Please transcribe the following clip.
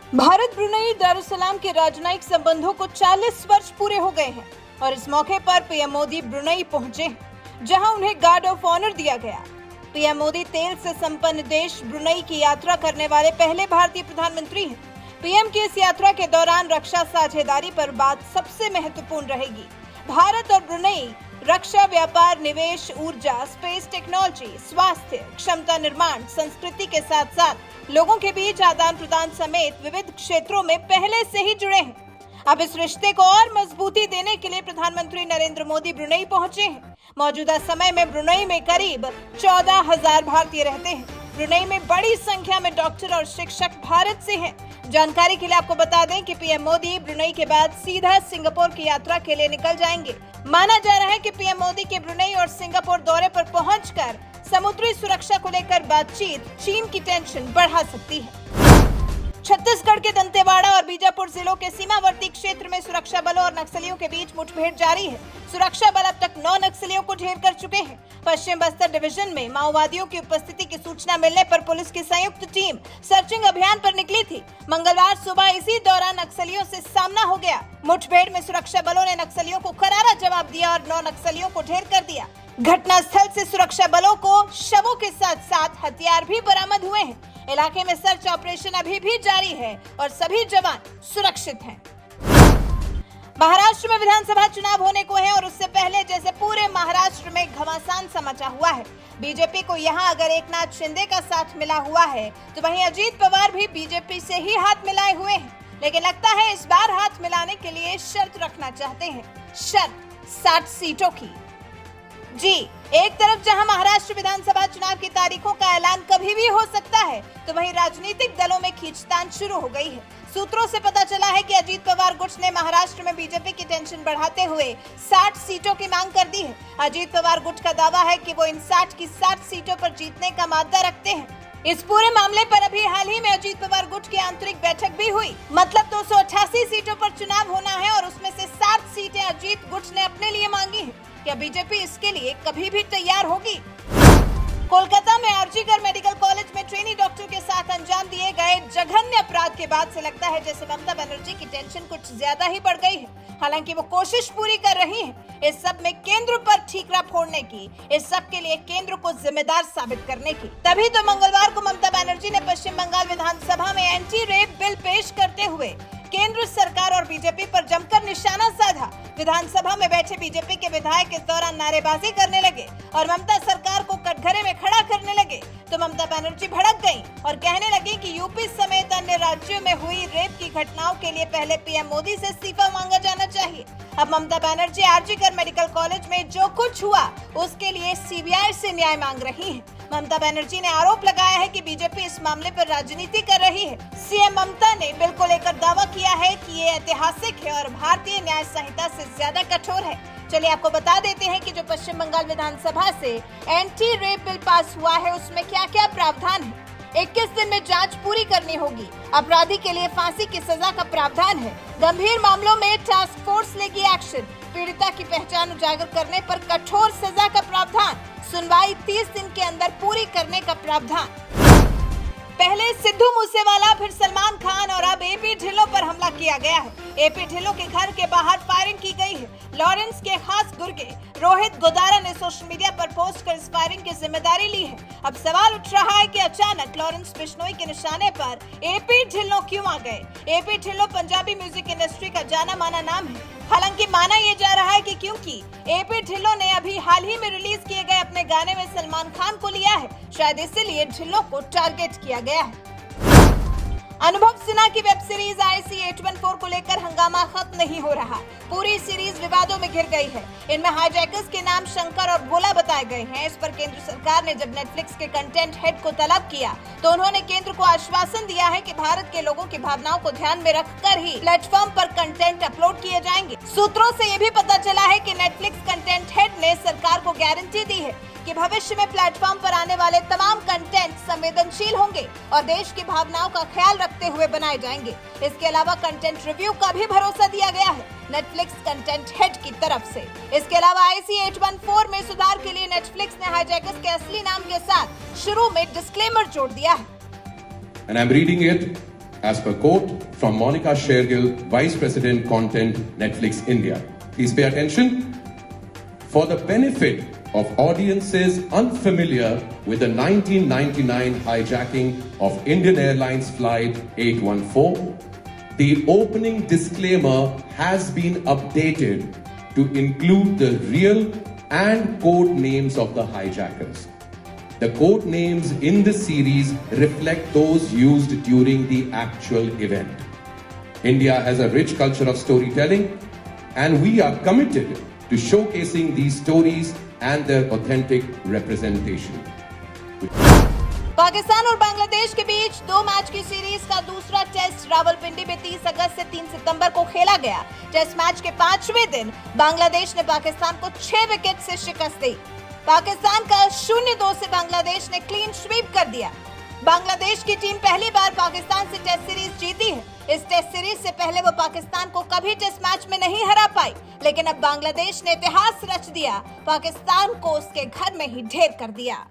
Bharat Brunei Darussalam के राजनयिक संबंधों को 40 वर्ष पूरे हो गए हैं और इस मौके पर पीएम मोदी ब्रुनई पहुंचे हैं, जहां उन्हें गार्ड ऑफ ऑनर दिया गया। पीएम मोदी तेल से संपन्न देश ब्रुनई की यात्रा करने वाले पहले भारतीय प्रधानमंत्री हैं। पीएम की इस यात्रा के दौरान रक्षा साझेदारी पर बात सबसे महत्वपूर्ण रहेगी। भारत और ब्रुनई रक्षा, व्यापार, निवेश, ऊर्जा, स्पेस टेक्नोलॉजी, स्वास्थ्य, क्षमता निर्माण, संस्कृति के साथ साथ लोगों के बीच आदान प्रदान समेत विविध क्षेत्रों में पहले से ही जुड़े हैं। अब इस रिश्ते को और मजबूती देने के लिए प्रधानमंत्री नरेंद्र मोदी ब्रुनई पहुंचे हैं। मौजूदा समय में ब्रुनई में करीब 14,000 भारतीय रहते हैं। ब्रुनई में बड़ी संख्या में डॉक्टर और शिक्षक भारत से हैं। जानकारी के लिए आपको बता दें कि पीएम मोदी ब्रुनई के बाद सीधा सिंगापुर की यात्रा के लिए निकल जाएंगे। माना जा रहा है कि पीएम मोदी के ब्रुनई और सिंगापुर दौरे पर पहुंचकर समुद्री सुरक्षा को लेकर बातचीत चीन की टेंशन बढ़ा सकती है। छत्तीसगढ़ के दंतेवाड़ा और बीजापुर जिलों के सीमावर्ती क्षेत्र में सुरक्षा बलों और नक्सलियों के बीच मुठभेड़ जारी है। सुरक्षा बल अब तक 9 नक्सलियों को ढेर कर चुके हैं। पश्चिम बस्तर डिवीजन में माओवादियों की उपस्थिति की सूचना मिलने पर पुलिस की संयुक्त टीम सर्चिंग अभियान पर निकली थी। मंगलवार सुबह इसी दौरान नक्सलियों से सामना हो गया। मुठभेड़ में सुरक्षा बलों ने नक्सलियों को करारा जवाब दिया और 9 नक्सलियों को ढेर कर दिया। घटनास्थल से सुरक्षा बलों को शवों के साथ साथ हथियार भी बरामद हुए हैं। इलाके में सर्च ऑपरेशन अभी भी जारी है और सभी जवान सुरक्षित हैं। महाराष्ट्र में विधानसभा चुनाव होने को है और उससे पहले जैसे पूरे महाराष्ट्र में घमासान सा मचा हुआ है। बीजेपी को यहां अगर एकनाथ शिंदे का साथ मिला हुआ है तो वहीं अजीत पवार भी बीजेपी से ही हाथ मिलाए हुए हैं। लेकिन लगता है इस बार हाथ मिलाने के लिए शर्त रखना चाहते हैं। शर्त 60 सीटों की। जी, एक तरफ जहां महाराष्ट्र विधानसभा चुनाव की तारीखों का ऐलान कभी भी हो सकता है, तो वहीं राजनीतिक दलों में खींचतान शुरू हो गई है। सूत्रों से पता चला है कि अजीत पवार गुट ने महाराष्ट्र में बीजेपी की टेंशन बढ़ाते हुए 60 सीटों की मांग कर दी है। अजीत पवार गुट का दावा है कि वो इन 60 की 60 सीटों पर जीतने का मादा रखते हैं। इस पूरे मामले पर अभी हाल ही में अजीत पवार गुट की आंतरिक बैठक भी हुई। मतलब 288 सीटों पर चुनाव होना है और उसमें से 60 सीटें अजीत गुट ने अपने लिए मांगी है। क्या बीजेपी इसके लिए कभी भी तैयार होगी? कोलकाता में आरजीकर मेडिकल कॉलेज में ट्रेनी डॉक्टर के साथ अंजाम दिए गए जघन्य अपराध के बाद से लगता है जैसे ममता बनर्जी की टेंशन कुछ ज्यादा ही बढ़ गई है। हालांकि वो कोशिश पूरी कर रही हैं इस सब में केंद्र पर ठीकरा फोड़ने की, इस सब के लिए केंद्र को जिम्मेदार साबित करने की। तभी तो मंगलवार को ममता बनर्जी ने पश्चिम बंगाल विधानसभा में एंटी रेप बिल पेश करते हुए केंद्र सरकार और बीजेपी पर जमकर निशाना साधा। विधानसभा में बैठे बीजेपी के विधायक इस दौरान नारेबाजी करने लगे और ममता सरकार को कटघरे में खड़ा करने लगे तो ममता बनर्जी भड़क गईं और कहने लगी कि यूपी समेत अन्य राज्यों में हुई रेप की घटनाओं के लिए पहले पीएम मोदी से इस्तीफा मांगा जाना चाहिए। अब ममता बनर्जी आरजीकर मेडिकल कॉलेज में जो कुछ हुआ उसके लिए सीबीआई से न्याय मांग रही है। ममता बनर्जी ने आरोप लगाया है कि बीजेपी इस मामले पर राजनीति कर रही है। सीएम ममता ने बिल को लेकर दावा किया है कि ये ऐतिहासिक है और भारतीय न्याय संहिता से ज्यादा कठोर है। चलिए आपको बता देते हैं कि जो पश्चिम बंगाल विधानसभा से एंटी रेप बिल पास हुआ है उसमें क्या क्या प्रावधान है। 21 दिन में जांच पूरी करनी होगी। अपराधी के लिए फांसी की सजा का प्रावधान है। गंभीर मामलों में टास्क फोर्स लेगी एक्शन। पीड़िता की पहचान उजागर करने पर कठोर सजा का प्रावधान। सुनवाई 30 दिन के अंदर पूरी करने का प्रावधान। पहले सिद्धू मूसेवाला, फिर सलमान खान और अब एपी ढिल्लों पर हमला किया गया है। एपी ढिल्लों के घर के बाहर फायरिंग की गई है। लॉरेंस के खास गुर्गे रोहित गोदारा ने सोशल मीडिया पर पोस्ट कर इस फायरिंग की जिम्मेदारी ली है। अब सवाल उठ रहा है कि अचानक लॉरेंस बिश्नोई के निशाने पर एपी ढिल्लों क्यों आ गए? AP Dhillon Punjabi music industry का जाना माना नाम है। हालांकि माना यह जा रहा है कि क्योंकि एपी ढिल्लों ने अभी हाल ही में रिलीज किए गए अपने गाने में सलमान खान को लिया है, शायद इसीलिए ढिल्लों को टारगेट किया गया है। अनुभव सिन्हा की वेब सीरीज IC 814 को लेकर हंगामा खत्म नहीं हो रहा। पूरी सीरीज विवादों में घिर गई है। इनमें हाईजैकर्स के नाम शंकर और भोला बताए गए हैं। इस पर केंद्र सरकार ने जब नेटफ्लिक्स के कंटेंट हेड को तलब किया तो उन्होंने केंद्र को आश्वासन दिया है कि भारत के लोगों की भावनाओं को ध्यान में रखकर ही प्लेटफॉर्म पर कंटेंट अपलोड किए जाएंगे। सूत्रों से ये भी पता चला है कि नेटफ्लिक्स कंटेंट हेड ने सरकार को गारंटी दी है कि भविष्य में प्लेटफॉर्म पर आने वाले तमाम कंटेंट संवेदनशील होंगे और देश की भावनाओं का ख्याल रखते हुए बनाए जाएंगे। इसके अलावा कंटेंट रिव्यू का भी भरोसा दिया गया है नेटफ्लिक्स कंटेंट हेड की तरफ से। इसके अलावा IC 814 में सुधार के लिए नेटफ्लिक्स ने हाईजैकर्स के असली नाम के साथ शुरू में डिस्क्लेमर जोड़ दिया है। And I'm reading it as per quote from Monica Shergill, Vice President Content, Netflix India. Please pay attention. For the benefit of audiences unfamiliar with the 1999 hijacking of Indian Airlines Flight 814, the opening disclaimer has been updated to include the real and code names of the hijackers. The code names in the series reflect those used during the actual event. India has a rich culture of storytelling, and we are committed to showcasing these stories and their authentic representation. Pakistan और बांग्लादेश के बीच 2 match की series का दूसरा test Rawalpindi में 30 अगस्त से 3 सितंबर को खेला गया। टेस्ट मैच के 5वें दिन बांग्लादेश ने पाकिस्तान को 6 विकेट से शिकस्त दी। पाकिस्तान का 0-2 से बांग्लादेश ने क्लीन स्वीप कर दिया। बांग्लादेश की टीम पहली बार पाकिस्तान से टेस्ट सीरीज जीती है। इस टेस्ट सीरीज से पहले वो पाकिस्तान को कभी टेस्ट मैच में नहीं हरा पाई, लेकिन अब बांग्लादेश ने इतिहास रच दिया, पाकिस्तान को उसके घर में ही ढेर कर दिया।